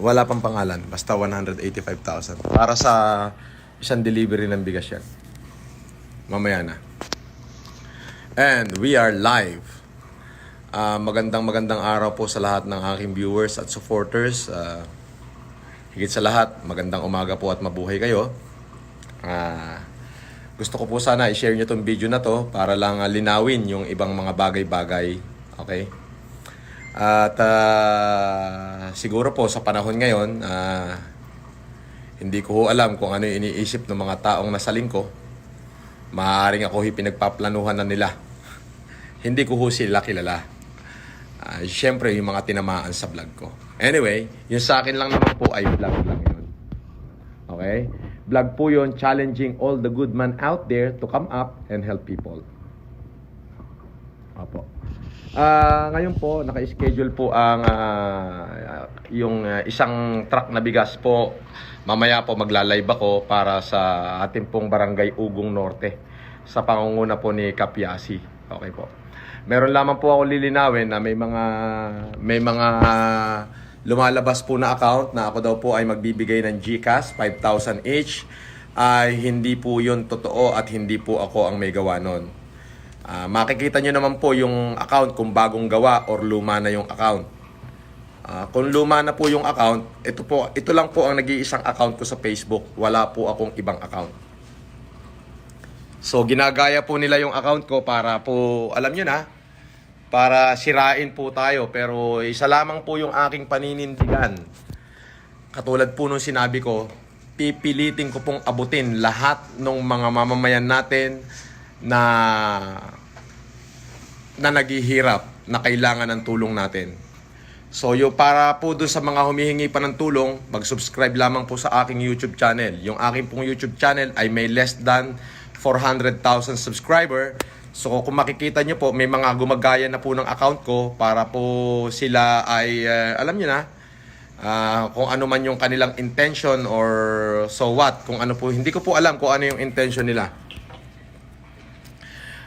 Wala pang pangalan. Basta 185,000. Para sa isang delivery ng bigas yan. Mamaya na. And we are live. Magandang araw po sa lahat ng aking viewers at supporters. Higit sa lahat, magandang umaga po at mabuhay kayo. Gusto ko po sana i-share nyo itong video na to para lang linawin yung ibang mga bagay-bagay. Okay? At siguro po sa panahon ngayon, hindi ko alam kung ano yung iniisip ng mga taong nasaling ko. Maaaring ako pinagpaplanuhan na nila. Hindi ko sila kilala. Siyempre, yung mga tinamaan sa vlog ko. Anyway, yung sa akin lang naman po ay vlog lang yun. Okay? Vlog po yun, challenging all the good man out there to come up and help people. Opo. Ngayon po, naka-schedule po ang yung isang truck na bigas po. Mamaya po magla-live ako para sa ating pong barangay Ugong Norte sa pangunguna po ni Kapiasi. Okay po. Meron lamang po ako lilinawin na may mga lumalabas po na account na ako daw po ay magbibigay ng GCash 5,000 each. Ay hindi po yun totoo at hindi po ako ang may gawa nun. Makikita nyo naman po yung account kung bagong gawa or luma na yung account. Kung luma na po yung account, ito lang po ang nag-iisang account ko sa Facebook. Wala po akong ibang account. So ginagaya po nila yung account ko para po, alam nyo na, para sirain po tayo. Pero isa lamang po yung aking paninindigan. Katulad po nung sinabi ko, pipilitin ko pong abutin lahat ng mga mamamayan natin na naghihirap, na kailangan ng tulong natin. So para po dun sa mga humihingi pa ng tulong, mag-subscribe lamang po sa aking YouTube channel. Yung aking pong YouTube channel ay may less than 400,000 subscriber. So kung makikita nyo po, may mga gumagaya na po ng account ko para po sila ay, alam nyo na, kung ano man yung kanilang intention or so what. Kung ano po, hindi ko po alam kung ano yung intention nila.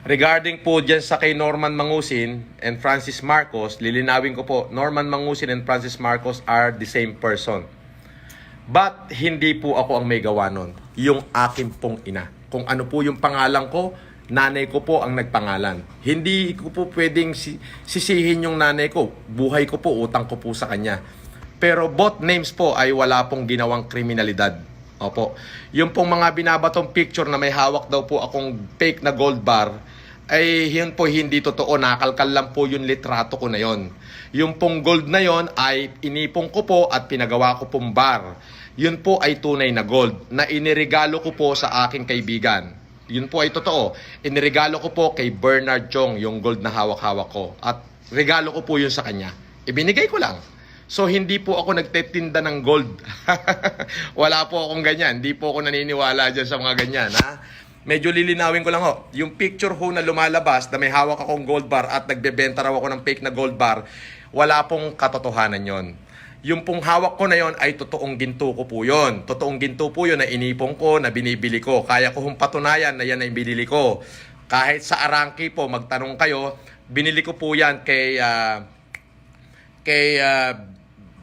Regarding po dyan sa kay Norman Mangusin and Francis Marcos, lilinawin ko po, Norman Mangusin and Francis Marcos are the same person. But hindi po ako ang may gawa nun. Yung akin pong ina. Kung ano po yung pangalan ko, nanay ko po ang nagpangalan. Hindi ko po pwedeng sisihin yung nanay ko. Buhay ko po, utang ko po sa kanya. Pero both names po ay wala pong ginawang kriminalidad. Opo. Yung pong mga binabatong picture na may hawak daw po akong fake na gold bar, ay yun po hindi totoo. Nakalkal lang po yung litrato ko na yon. Yung pong gold na yon ay inipong ko po at pinagawa ko pong bar. Yun po ay tunay na gold na iniregalo ko po sa aking kaibigan. Yun po ay totoo. Iniregalo ko po kay Bernard Chong yung gold na hawak-hawak ko. At regalo ko po yun sa kanya. Ibinigay ko lang. So hindi po ako nagtetinda ng gold. Wala po akong ganyan. Hindi po ako naniniwala dyan sa mga ganyan. Ha? Medyo lilinawin ko lang ho. Yung picture ho na lumalabas na may hawak akong gold bar at nagbebenta raw ako ng fake na gold bar, wala pong katotohanan yon. Yung pong hawak ko na yon ay totoong ginto ko po yon. Totoong ginto po yon na inipong ko, na binibili ko. Kaya ko hong patunayan na yan ay binili ko. Kahit sa Arangki po, magtanong kayo, binili ko po yan kay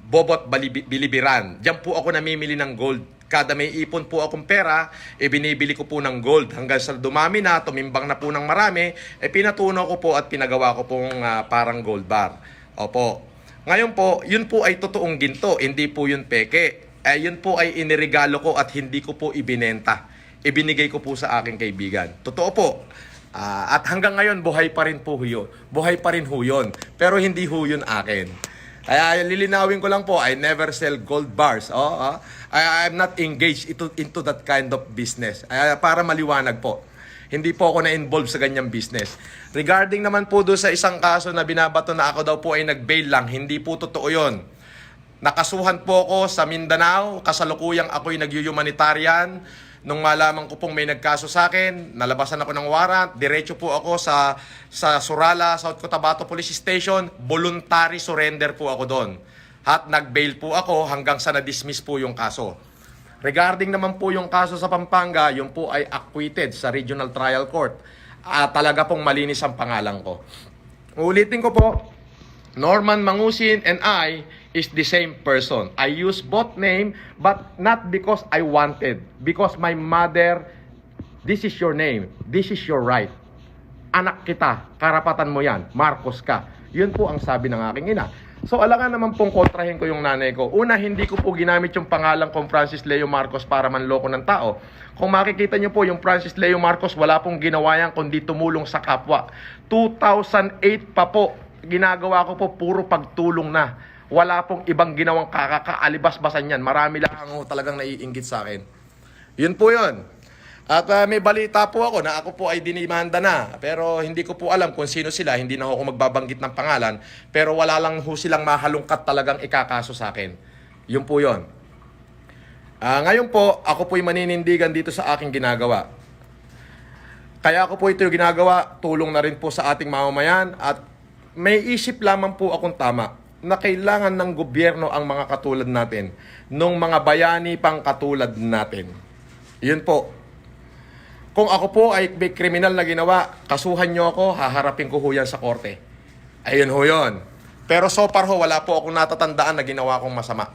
Bobot Bilibiran. Diyan po ako namimili ng gold. Kada may ipon po akong pera, binibili ko po ng gold. Hanggang sa dumami na, tumimbang na po ng marami, pinatunaw ko po at pinagawa ko pong parang gold bar. Opo. Ngayon po, yun po ay totoong ginto, hindi po yun peke. Yun po ay iniregalo ko at hindi ko po ibinenta. Ibinigay ko po sa aking kaibigan. Totoo po. At hanggang ngayon, buhay pa rin po yun. Buhay pa rin ho yun. Pero hindi ho yun akin. Kaya lilinawin ko lang po, I never sell gold bars. I'm not engaged into that kind of business. Para maliwanag po. Hindi po ako na-involve sa ganyang business. Regarding naman po doon sa isang kaso na binabato na ako daw po ay nag-bail lang, hindi po totoo yun. Nakasuhan po ako sa Mindanao, kasalukuyang ako'y nag-humanitarian. Nung malaman ko pong may nagkaso sa akin, nalabasan ako ng warrant, diretso po ako sa Surala, South Cotabato Police Station, voluntary surrender po ako doon. At nag-bail po ako hanggang sa na-dismiss po yung kaso. Regarding naman po yung kaso sa Pampanga, yung po ay acquitted sa Regional Trial Court. Talaga pong malinis ang pangalan ko. Ulitin ko po, Norman Mangusin and I, is the same person. I use both name, but not because I wanted. Because my mother, this is your name, this is your right. Anak kita, karapatan mo yan, Marcos ka. Yun po ang sabi ng aking ina. So alangan naman pong kontrahin ko yung nanay ko. Una, hindi ko po ginamit yung pangalan kong Francis Leo Marcos para manloko ng tao. Kung makikita nyo po, yung Francis Leo Marcos, wala pong ginawa yan kundi tumulong sa kapwa. 2008 pa po, ginagawa ko po puro pagtulong na. Wala pong ibang ginawang kakaalibas-basan yan. Marami lang ang talagang naiinggit sa akin. Yun po yun. At may balita po ako na ako po ay dinimanda na. Pero hindi ko po alam kung sino sila. Hindi na ako magbabanggit ng pangalan. Pero wala lang ho silang mahalungkat talagang ikakaso sa akin. Yun po yun. Ngayon po, ako po'y maninindigan dito sa aking ginagawa. Kaya ako po ito yung ginagawa. Tulong na rin po sa ating mamamayan. At may isip lamang po akong tama na kailangan ng gobyerno ang mga katulad natin. Nung mga bayani pang katulad natin. Yun po. Kung ako po ay may kriminal na ginawa, kasuhan nyo ako, haharapin ko ho yan sa korte. Ayun ho yun. Pero so far ho, wala po akong natatandaan na ginawa kong masama.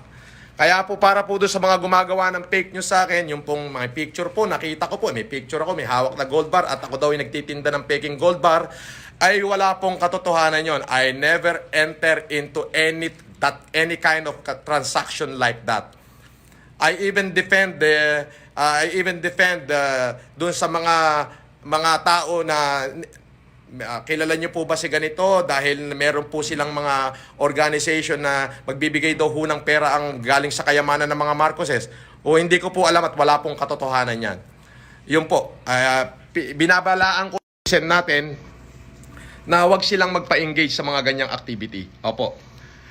Kaya po para po doon sa mga gumagawa ng fake news sa akin, yung pong mga picture po, nakita ko po, may picture ako, may hawak na gold bar at ako daw ay nagtitinda ng peking gold bar, ay wala pong katotohanan yon. I never enter into any kind of transaction like that. I even defend doon sa mga tao na kilala niyo po ba si ganito dahil meron po silang mga organization na magbibigay daw ho ng pera ang galing sa kayamanan ng mga Marcoses. O hindi ko po alam at wala pong katotohanan yan. Yun po, binabalaan ko natin na wag silang magpa-engage sa mga ganyang activity. Opo.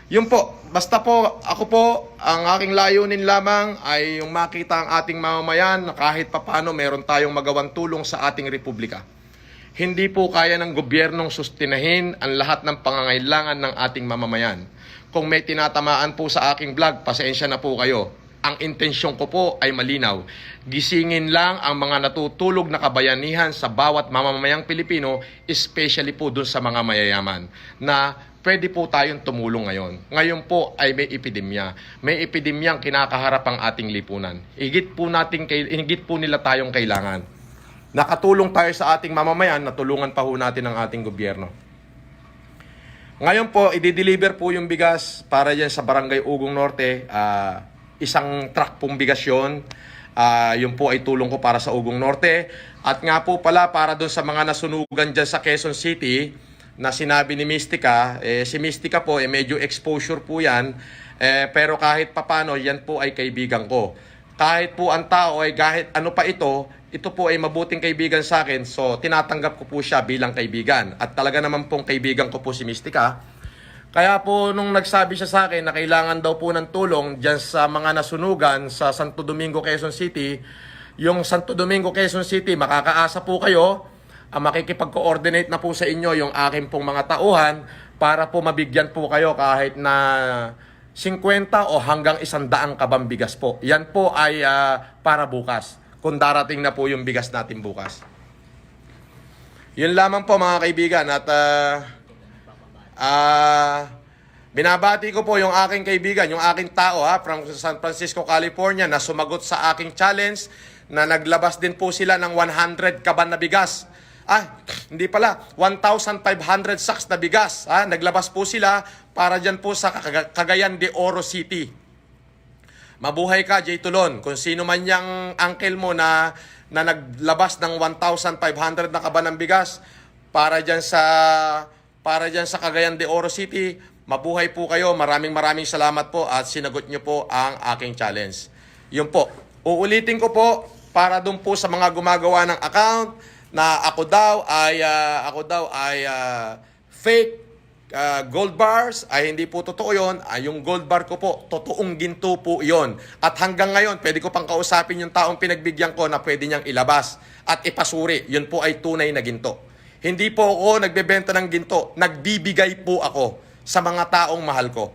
Yun po, basta po, ako po, ang aking layunin lamang ay yung makita ang ating mamamayan na kahit papano meron tayong magawang tulong sa ating republika. Hindi po kaya ng gobyernong sustinahin ang lahat ng pangangailangan ng ating mamamayan. Kung may tinatamaan po sa aking vlog, pasensya na po kayo. Ang intensyon ko po ay malinaw. Gisingin lang ang mga natutulog na kabayanihan sa bawat mamamayang Pilipino, especially po dun sa mga mayayaman, na pwede po tayong tumulong ngayon. Ngayon po ay may epidemya. May epidemyang kinakaharap ang ating lipunan. Higit po nila tayong kailangan. Nakatulong tayo sa ating mamamayan, natulungan pa ho natin ang ating gobyerno. Ngayon po, i-deliver po yung bigas para dyan sa Barangay Ugong Norte. Isang truck pong bigas yun. Yun po ay tulong ko para sa Ugong Norte. At nga po pala, para doon sa mga nasunugan dyan sa Quezon City, na sinabi ni Mystica, si Mystica po, medyo exposure po yan, pero kahit papano, yan po ay kaibigan ko. Kahit po ang tao ay kahit ano pa ito po ay mabuting kaibigan sa akin, so tinatanggap ko po siya bilang kaibigan. At talaga naman pong kaibigan ko po si Mystica. Kaya po nung nagsabi siya sa akin na kailangan daw po ng tulong dyan sa mga nasunugan sa Santo Domingo, Quezon City, yung Santo Domingo, Quezon City, makakaasa po kayo, makikipag-coordinate na po sa inyo yung akin pong mga tauhan para po mabigyan po kayo kahit na 50 o hanggang 100 kabang bigas po. Yan po ay para bukas, kung darating na po yung bigas natin bukas. Yun lamang po mga kaibigan at binabati ko po yung aking kaibigan, yung aking tao from San Francisco, California na sumagot sa aking challenge na naglabas din po sila ng 100 kaban na bigas. Hindi pala, 1,500 sacks na bigas. Naglabas po sila para dyan po sa Cagayan de Oro City. Mabuhay ka, Jay Tulon. Kung sino man yung uncle mo na naglabas ng 1,500 na kaban ng bigas para dyan sa Cagayan de Oro City, mabuhay po kayo. Maraming salamat po at sinagot nyo po ang aking challenge. Yun po. Uulitin ko po para dun po sa mga gumagawa ng account na ako daw ay fake gold bars, ay hindi po totoo yon. Yung gold bar ko po, totoong ginto po yon. At hanggang ngayon, pwede ko pang kausapin yung taong pinagbigyan ko na pwede niyang ilabas at ipasuri. Yun po ay tunay na ginto. Hindi po ako nagbebenta ng ginto. Nagbibigay po ako sa mga taong mahal ko.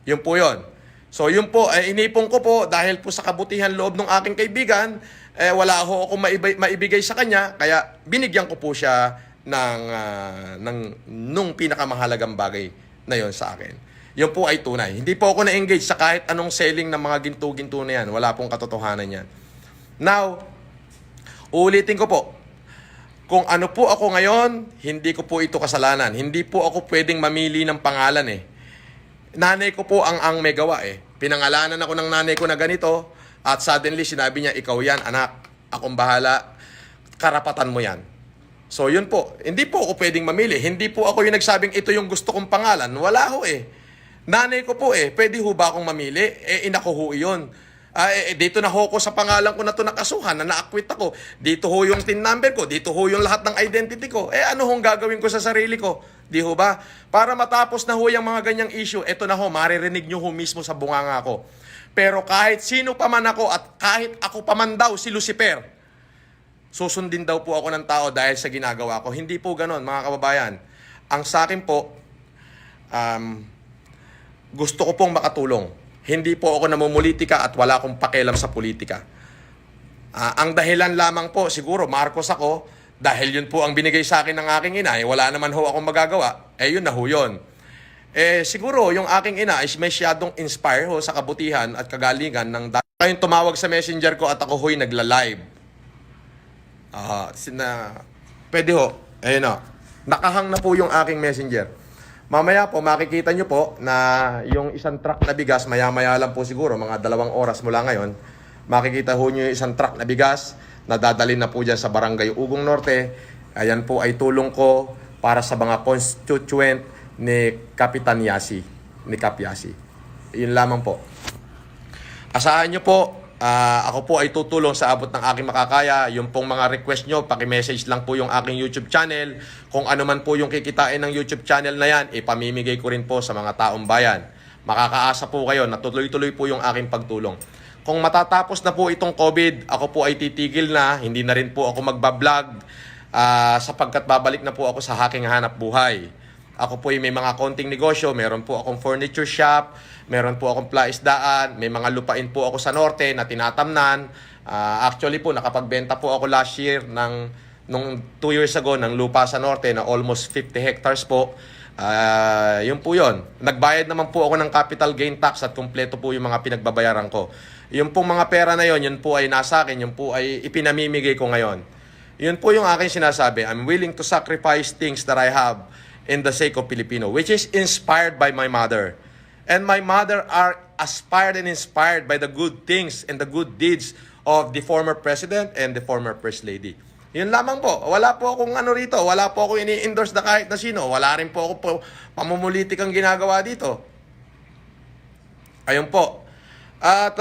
Yun po yon. So yun po, inipon ko po dahil po sa kabutihan loob ng aking kaibigan, wala ho akong maibigay sa kanya, kaya binigyan ko po siya nung pinakamahalagang bagay na yon sa akin. Yun po ay tunay. Hindi po ako na-engage sa kahit anong selling ng mga ginto-ginto na yan. Wala pong katotohanan yan. Now, uulitin ko po, kung ano po ako ngayon, hindi ko po ito kasalanan. Hindi po ako pwedeng mamili ng pangalan eh. Nanay ko po ang may gawa eh. Pinangalanan ako ng nanay ko na ganito at suddenly sinabi niya, ikaw yan anak, akong bahala, karapatan mo yan. So yun po, hindi po ako pwedeng mamili. Hindi po ako yung nagsabing ito yung gusto kong pangalan. Wala ho eh. Nanay ko po eh, pwede ho ba akong mamili? Inako ho yun. Dito na ho ko sa pangalan ko na to nakasuhan, na na-acquit ako. Dito ho yung TIN number ko, dito ho yung lahat ng identity ko. Ano hong gagawin ko sa sarili ko? Di ho ba? Para matapos na ho yung mga ganyang issue, eto na ho, maririnig nyo ho mismo sa bunganga ko. Pero kahit sino pa man ako at kahit ako pa man daw si Lucifer, susundin daw po ako ng tao dahil sa ginagawa ko. Hindi po ganon, mga kababayan. Ang sa akin po, gusto ko pong makatulong. Hindi po ako namumulitika at wala akong pakialam sa politika. Ang dahilan lamang po, siguro Marcos ako, dahil yun po ang binigay sa akin ng aking ina, wala naman ho akong magagawa, yun na ho yun. Siguro yung aking ina is masyadong inspire ho sa kabutihan at kagalingan ng kayong tumawag sa messenger ko at ako ho'y nagla-live. Pwede ho, ayun o. Nakahang na po yung aking messenger. Mamaya po, makikita nyo po na yung isang truck na bigas, maya-maya lang po siguro, mga 2 oras mula ngayon, makikita ho nyo yung isang truck na bigas na dadalhin na po dyan sa Barangay Ugong Norte. Ayan po ay tulong ko para sa mga constituent ni Kapitan Yasi, ni Kap Yasi. Yun lamang po. Asahan nyo po, ako po ay tutulong sa abot ng aking makakaya. Yung pong mga request nyo, paki-message lang po yung aking YouTube channel. Kung ano man po yung kikitain ng YouTube channel na yan, ipamimigay ko rin po sa mga taong bayan. Makakaasa po kayo na tuloy-tuloy po yung aking pagtulong. Kung matatapos na po itong COVID, ako po ay titigil na. Hindi na rin po ako magbablog sapagkat babalik na po ako sa aking hanap buhay. Ako po ay may mga konting negosyo, meron po akong furniture shop, meron po akong plaisdaan, may mga lupain po ako sa norte na tinatamnan. Actually po, nakapagbenta po ako last year nung 2 years ago ng lupa sa norte na almost 50 hectares po. Yun po yun. Nagbayad naman po ako ng capital gain tax at kumpleto po yung mga pinagbabayaran ko. Yung pong mga pera na yun po ay nasa akin, yun po ay ipinamimigay ko ngayon. Yun po yung aking sinasabi, I'm willing to sacrifice things that I have in the sake of Filipino, which is inspired by my mother. And my mother are aspired and inspired by the good things and the good deeds of the former president and the former first lady. Yun lamang po. Wala po akong ano rito. Wala po ako ini-endorse na kahit na sino. Wala rin po ako pamumulitik ang ginagawa dito. Ayun po. At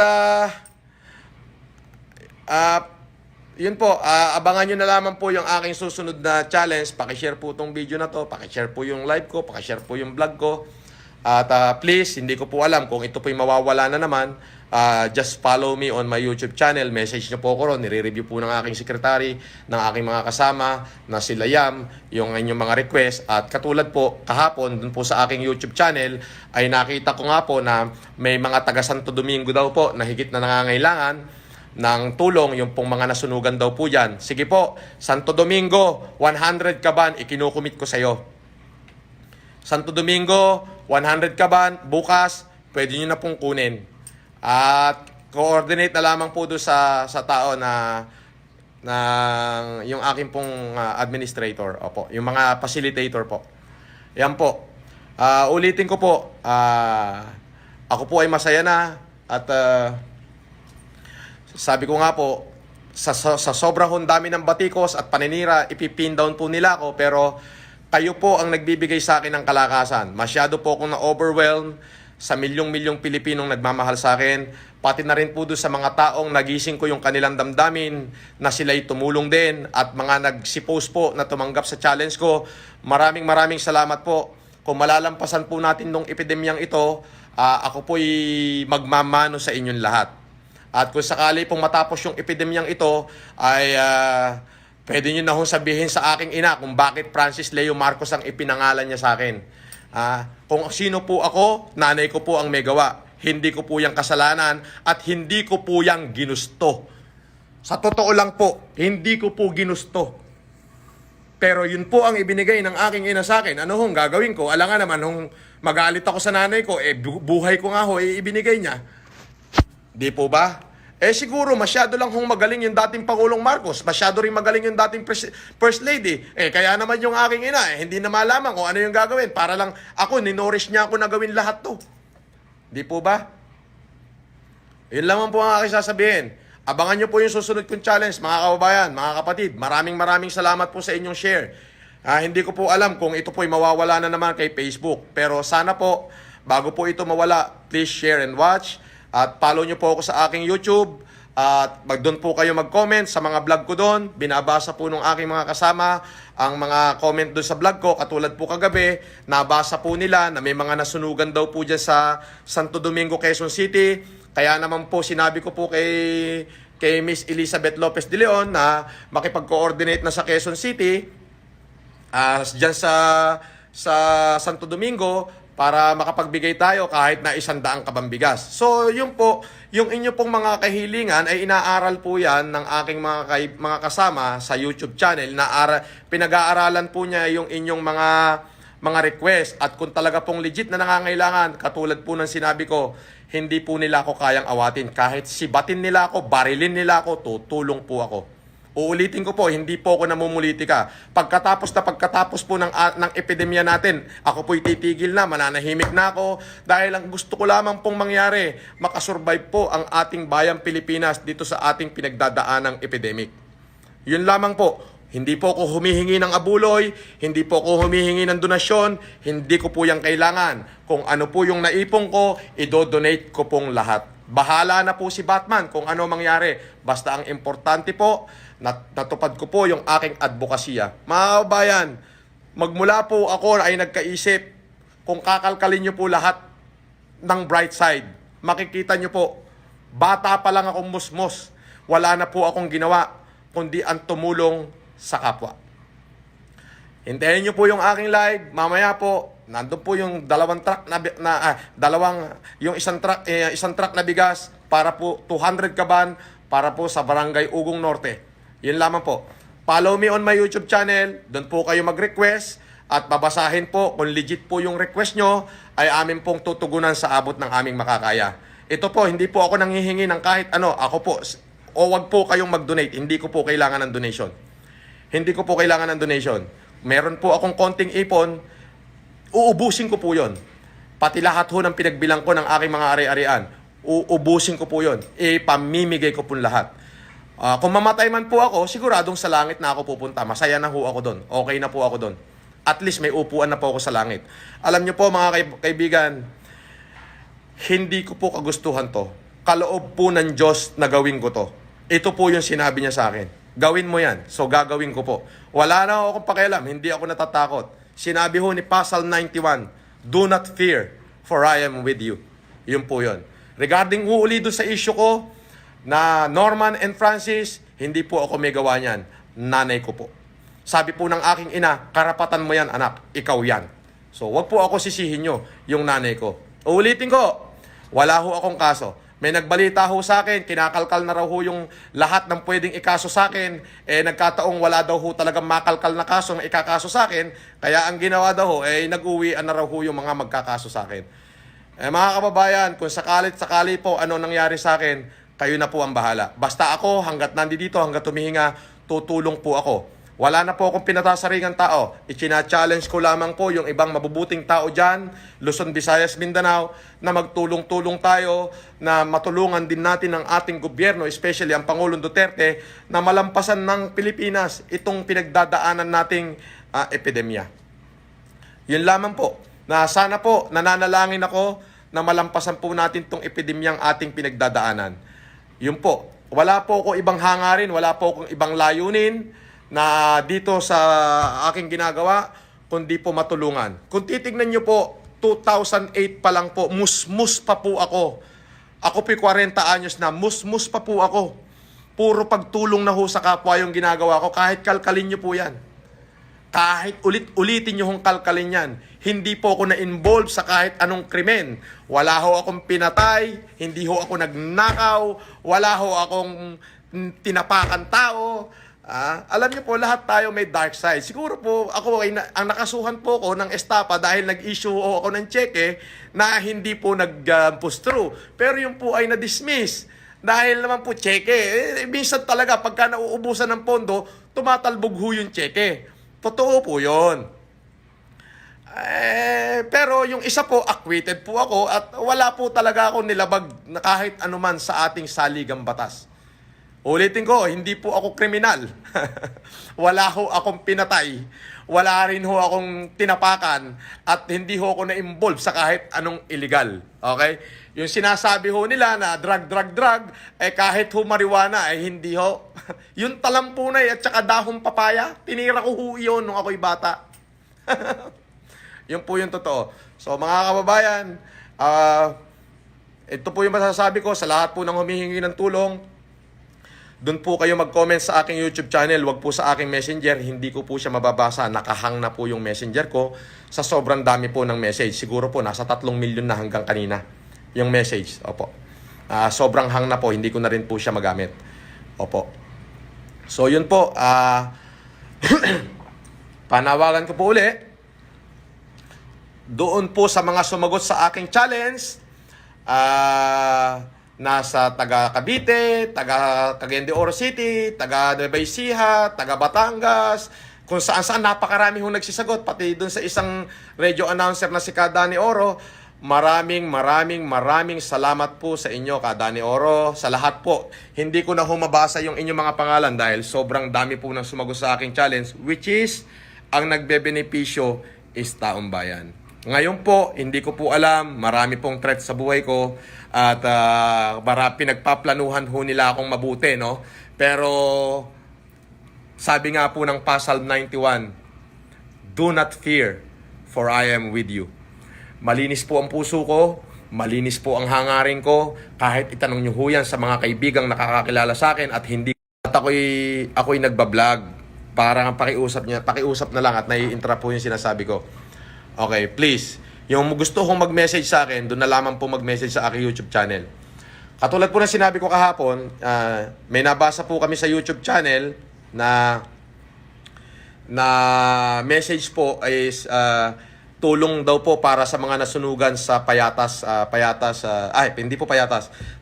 yun po, abangan nyo na lamang po yung aking susunod na challenge. Pakishare po itong video na to, pakishare po yung live ko, pakishare po yung vlog ko. At please, hindi ko po alam kung ito po'y mawawala na naman. Just follow me on my YouTube channel. Message nyo po ako ron. Nire-review po ng aking secretary, ng aking mga kasama, na sila Yam, yung inyong mga request. At katulad po, kahapon, dun po sa aking YouTube channel, ay nakita ko nga po na may mga taga Santo Domingo daw po na higit na nangangailangan ng tulong, yung pong mga nasunugan daw po dyan. Sige po, Santo Domingo, 100 kaban, ikinukumit ko sa'yo. Santo Domingo, 100 kaban, bukas, pwede nyo na pong kunin. At coordinate na lamang po doon sa tao na yung aking pong administrator. Opo, yung mga facilitator po. Yan po. Ulitin ko po, ako po ay masaya na at sabi ko nga po, sa sobrang dami ng batikos at paninira, ipipin down po nila ako, pero kayo po ang nagbibigay sa akin ng kalakasan. Masyado po akong na-overwhelm sa milyong-milyong Pilipinong nagmamahal sa akin, pati na rin po doon sa mga taong nagising ko yung kanilang damdamin na sila'y tumulong din at mga nagsipose po na tumanggap sa challenge ko. Maraming salamat po. Kung malalampasan po natin nung epidemyang ito, ako po'y magmamano sa inyong lahat. At kung sakali pong matapos yung epidemyang ito, ay pwede nyo na hong sabihin sa aking ina kung bakit Francis Leo Marcos ang ipinangalan niya sa akin. Kung sino po ako, nanay ko po ang may gawa. Hindi ko po yung kasalanan at hindi ko po yung ginusto. Sa totoo lang po, hindi ko po ginusto. Pero yun po ang ibinigay ng aking ina sa akin. Ano hong gagawin ko? Alangan naman hong Magalit ako sa nanay ko, buhay ko nga ho, ibinigay niya. Di po ba? Siguro masyado lang hong magaling yung dating Pangulong Marcos. Masyado rin magaling yung dating First Lady. Kaya naman yung aking ina, hindi na malaman kung ano yung gagawin. Para lang ako, ninorish niya ako na gawin lahat to. Di po ba? Yun lamang po ang aking sasabihin. Abangan nyo po yung susunod kong challenge, mga kababayan, mga kapatid. Maraming salamat po sa inyong share. Hindi ko po alam kung ito po'y mawawala na naman kay Facebook. Pero sana po, bago po ito mawala, please share and watch. At follow nyo po ako sa aking YouTube. At doon po kayo mag-comment sa mga vlog ko doon. Binabasa po ng aking mga kasama ang mga comment doon sa vlog ko. Katulad po kagabi, nabasa po nila na may mga nasunugan daw po dyan sa Santo Domingo, Quezon City. Kaya naman po sinabi ko po kay Miss Elizabeth Lopez de Leon na makipag-coordinate na sa Quezon City dyan sa Santo Domingo para makapagbigay tayo kahit na 100 kabambigas. So, yun po, yung inyo pong mga kahilingan ay inaaral po yan ng aking mga kasama sa YouTube channel. Pinag-aaralan po niya yung inyong mga request. At kung talaga pong legit na nangangailangan, katulad po ng sinabi ko, hindi po nila ako kayang awatin. Kahit sibatin nila ako, barilin nila ako, tutulong po ako. Uulitin ko po, hindi po ako namumulitika. Pagkatapos po ng epidemya natin, ako po'y titigil na, mananahimik na ako. Dahil ang gusto ko lamang pong mangyari, makasurvive po ang ating bayang Pilipinas dito sa ating pinagdadaanang epidemic. Yun lamang po. Hindi po ako humihingi ng abuloy, hindi po ako humihingi ng donasyon, hindi ko po yung kailangan. Kung ano po yung naipong ko, idodonate ko pong lahat. Bahala na po si Batman kung ano mangyari. Basta ang importante po, natupad ko po yung aking advokasya. Mga kabayan, magmula po ako ay nagkaisip, kung kakalkalin nyo po lahat ng bright side, makikita nyo po, bata pa lang akong musmos, wala na po akong ginawa, kundi ang tumulong sa kapwa. Hintayin nyo po yung aking live, mamaya po, nandun po yung isang truck na bigas para po 200 kaban para po sa Barangay Ugong Norte. Yun lamang po. Follow me on my YouTube channel. Doon po kayo mag-request at babasahin po kung legit po yung request nyo ay amin pong tutugunan sa abot ng aming makakaya. Ito po, hindi po ako nanghihingi ng kahit ano. Ako po, o wag po kayong mag-donate. Hindi ko po kailangan ng donation. Hindi ko po kailangan ng donation. Meron po akong konting ipon, uubusin ko po yon. Pati lahat ho ng pinagbilang ko ng aking mga ari-arian, uubusin ko po yon. Ipamimigay ko po lahat. Kung mamatay man po ako, siguradong sa langit na ako pupunta. Masaya na ho ako doon. Okay na po ako doon. At least may upuan na po ako sa langit. Alam niyo po mga kaibigan, hindi ko po kagustuhan to. Kaloob po ng Diyos na gawin ko to. Ito po yung sinabi niya sa akin. Gawin mo yan. So gagawin ko po. Wala na akong pakialam. Hindi ako natatakot. Sinabi ho ni Psalm 91, do not fear, for I am with you. Yun po yun. Regarding uuli doon sa issue ko, na Norman and Francis, hindi po ako may gawa niyan. Nanay ko po. Sabi po ng aking ina, karapatan mo yan anak, ikaw yan. So wag po ako sisihin nyo, yung nanay ko. Uulitin ko, wala ho akong kaso. May nagbalita ho sa akin, kinakalkal na raw ho yung lahat ng pwedeng ikaso sa akin. Nagkataong wala daw ho talagang makalkal na kaso na ikakaso sa akin. Kaya ang ginawa daw ho, nag-uwian na raw ho yung mga magkakaso sa akin. Mga kababayan, kung sakali po ano nangyari sa akin, kayo na po ang bahala. Basta ako, hanggat nandito, hanggat tumihinga, tutulong po ako. Wala na po akong pinatasaringang tao. Ichina-challenge ko lamang po yung ibang mabubuting tao dyan, Luzon, Visayas, Mindanao, na magtulong-tulong tayo, na matulungan din natin ang ating gobyerno, especially ang Pangulong Duterte, na malampasan ng Pilipinas itong pinagdadaanan nating epidemya. Yun lamang po, na sana po, nananalangin ako na malampasan po natin itong epidemyang ating pinagdadaanan. Yun po, wala po ako ibang hangarin, wala po akong ibang layunin na dito sa aking ginagawa, kundi po matulungan. Kung titignan nyo po, 2008 pa lang po, musmus pa po ako. Ako po 40 anyos na, musmus pa po ako. Puro pagtulong na ho sa kapwa yung ginagawa ko, kahit kalkalin nyo po yan. Kahit ulitin nyo hong kalkalin yan. Hindi po ako na-involve sa kahit anong krimen. Wala ho akong pinatay, hindi ho ako nagnakaw, wala ho akong tinapakan tao, Alam niyo po, lahat tayo may dark side. Siguro po, ako ay ang nakasuhan po ko ng estapa dahil nag-issue ako ng cheque na hindi po nag-push through. Pero yung po ay na-dismiss. Dahil naman po cheque, minsan talaga pagka nauubusan ng pondo, tumatalbog ho yung cheque. Totoo po yun. Pero yung isa po, acquitted po ako at wala po talaga ako nilabag na kahit anuman sa ating saligang batas. Ulitin ko, hindi po ako kriminal. Wala ho akong pinatay. Wala rin ho akong tinapakan. At hindi ho ako na-involve sa kahit anong illegal. Okay? Yung sinasabi ho nila na drug, kahit ho marijuana, hindi ho. Yung talampunay at saka dahong papaya, tinira ko ho yun nung ako'y bata. Yun po yung totoo. So mga kababayan, ito po yung masasabi ko sa lahat po ng humihingi ng tulong. Doon po kayo mag-comment sa aking YouTube channel, wag po sa aking messenger, hindi ko po siya mababasa, nakahang na po yung messenger ko sa sobrang dami po ng message. Siguro po nasa 3 milyon na hanggang kanina yung message. Opo. Sobrang hang na po, hindi ko na rin po siya magamit. Opo. So yun po, panawagan ko po uli, doon po sa mga sumagot sa aking challenge, nasa taga Cavite, taga Cagayan de Oro City, taga Nueva Ecija, taga Batangas, kung saan-saan napakarami hong nagsisagot, pati doon sa isang radio announcer na si Kadani Oro. Maraming salamat po sa inyo, Kadani Oro, sa lahat po. Hindi ko na humabasa yung inyong mga pangalan dahil sobrang dami po nang sumagot sa aking challenge, which is, ang nagbebenepisyo is taong bayan. Ngayon po, hindi ko po alam, marami pong threat sa buhay ko at pinagpaplanuhan ho nila akong mabuti, no? Pero sabi nga po ng Psalm 91, do not fear, for I am with you. Malinis po ang puso ko, malinis po ang hangarin ko, kahit itanong nyo ho yan sa mga kaibigang nakakakilala sa akin at hindi. At ako'y nagbablog, parang pakiusap na lang at nai-interrupt po yung sinasabi ko. Okay, please. Yung gusto kong mag-message sa akin, doon na lamang po mag-message sa aking YouTube channel. Katulad po na sinabi ko kahapon, may nabasa po kami sa YouTube channel na message po is tulong daw po para sa mga nasunugan sa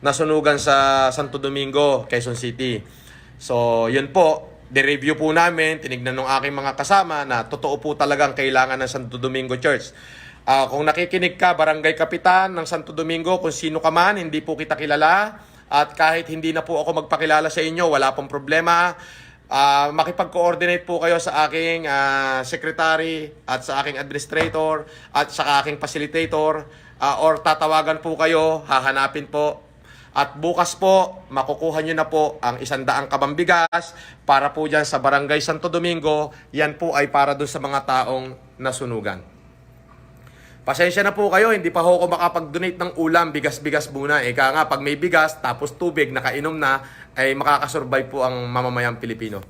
nasunugan sa Santo Domingo, Quezon City. So, yun po. De-review po namin, tinignan ng aking mga kasama na totoo po talagang kailangan ng Santo Domingo Church. Kung nakikinig ka, barangay kapitan ng Santo Domingo, kung sino ka man, hindi po kita kilala. At kahit hindi na po ako magpakilala sa inyo, wala pong problema. Makipag-coordinate po kayo sa aking secretary at sa aking administrator at sa aking facilitator. Or tatawagan po kayo, hahanapin po. At bukas po, makukuha nyo na po ang 100 kabang bigas para po dyan sa Barangay Santo Domingo. Yan po ay para doon sa mga taong nasunugan. Pasensya na po kayo, hindi pa ako makapag-donate ng ulam, bigas-bigas muna. Ika nga, pag may bigas, tapos tubig, nakainom na, ay makakasurvive po ang mamamayang Pilipino.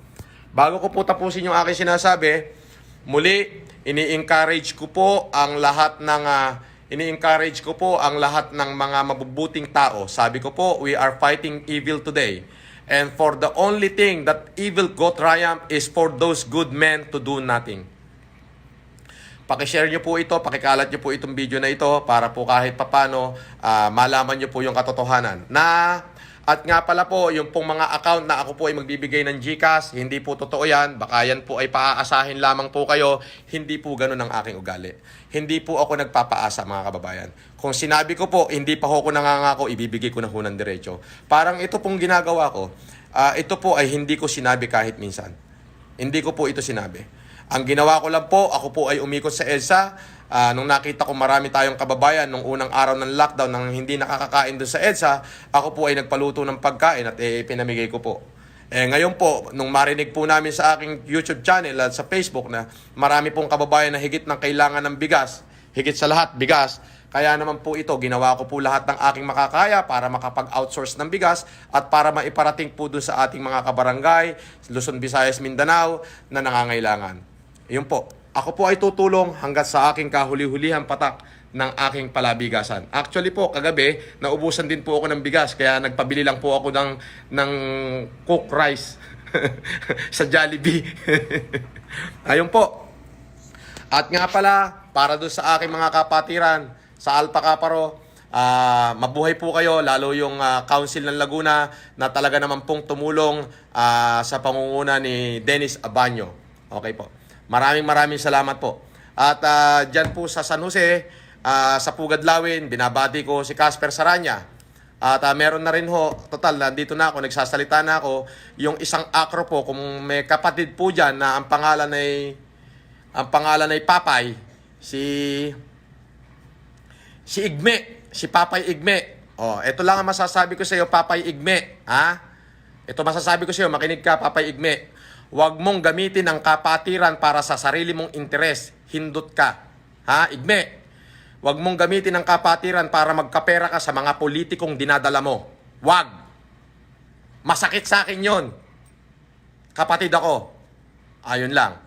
Bago ko po tapusin yung aking sinasabi, muli, ini-encourage ko po ang lahat ng mga mabubuting tao. Sabi ko po, we are fighting evil today. And for the only thing that evil go triumph is for those good men to do nothing. Pakishare nyo po ito, pakikalat nyo po itong video na ito para po kahit papano malaman nyo po yung katotohanan. At nga pala po, yung pong mga account na ako po ay magbibigay ng GCash, hindi po totoo yan. Baka yan po ay paaasahin lamang po kayo. Hindi po ganun ang aking ugali. Hindi po ako nagpapaasa, mga kababayan. Kung sinabi ko po, hindi pa ako nangangako, ibibigay ko na ho ng diretso. Parang ito pong ginagawa ko, ito po ay hindi ko sinabi kahit minsan. Hindi ko po ito sinabi. Ang ginawa ko lang po, ako po ay umikot sa EDSA. Nung nakita ko marami tayong kababayan nung unang araw ng lockdown nang hindi nakakakain doon sa EDSA, ako po ay nagpaluto ng pagkain at pinamigay ko po. Ngayon po, nung marinig po namin sa aking YouTube channel at sa Facebook na marami pong kababayan na higit ng kailangan ng bigas, higit sa lahat bigas, kaya naman po ito, ginawa ko po lahat ng aking makakaya para makapag-outsource ng bigas at para maiparating po doon sa ating mga kabarangay, Luzon, Visayas, Mindanao na nangangailangan. Yun po. Ako po ay tutulong hanggat sa aking kahuli-hulihan patak ng aking palabigasan. Actually po, kagabi, naubusan din po ako ng bigas. Kaya nagpabili lang po ako ng cooked rice. sa Jollibee. Ayun po. At nga pala, para doon sa aking mga kapatiran sa Alpha Kaparo, mabuhay po kayo, lalo yung Council ng Laguna na talaga naman pong tumulong sa pangunguna ni Dennis Abaño. Okay po. Maraming salamat po. At dyan po sa San Jose, sa Pugadlawin, binabati ko si Casper Saranya. At meron na rin ho, total, nandito na ako, nagsasalita na ako, yung isang akro po, kung may kapatid po dyan na ang pangalan ay Papay, si Igme, si Papay Igme. Oh, ito lang ang masasabi ko sa iyo, Papay Igme, ha? Ito masasabi ko sa iyo, makinig ka, Papay Igme. Huwag mong gamitin ang kapatiran para sa sarili mong interes. Hindot ka. Ha, Igme? Huwag mong gamitin ang kapatiran para magkapera ka sa mga politikong dinadala mo. Huwag. Masakit sa akin yon. Kapatid ako. Ayun lang.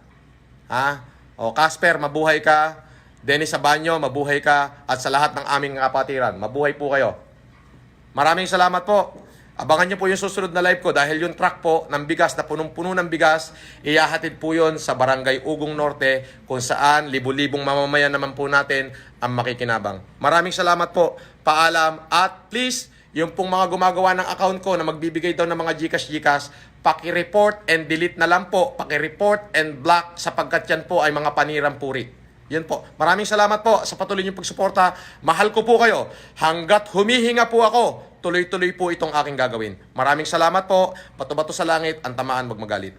Ha? O, Casper, mabuhay ka. Dennis Abaño, mabuhay ka. At sa lahat ng aming kapatiran, mabuhay po kayo. Maraming salamat po. Abangan nyo po yung susunod na live ko dahil yung truck po ng bigas na punong-puno ng bigas, iyahatid po yun sa Barangay Ugong Norte kung saan libu-libong mamamayan naman po natin ang makikinabang. Maraming salamat po. Paalam. At please, yung pong mga gumagawa ng account ko na magbibigay daw ng mga Gcash, paki-report and delete na lang po. Paki-report and block sapagkat yan po ay mga panirang puri. Yan po. Maraming salamat po sa patuloy niyong pagsuporta. Mahal ko po kayo. Hanggat humihinga po ako, tuloy-tuloy po itong aking gagawin. Maraming salamat po. Bato-bato sa langit, ang tamaan wag magalit.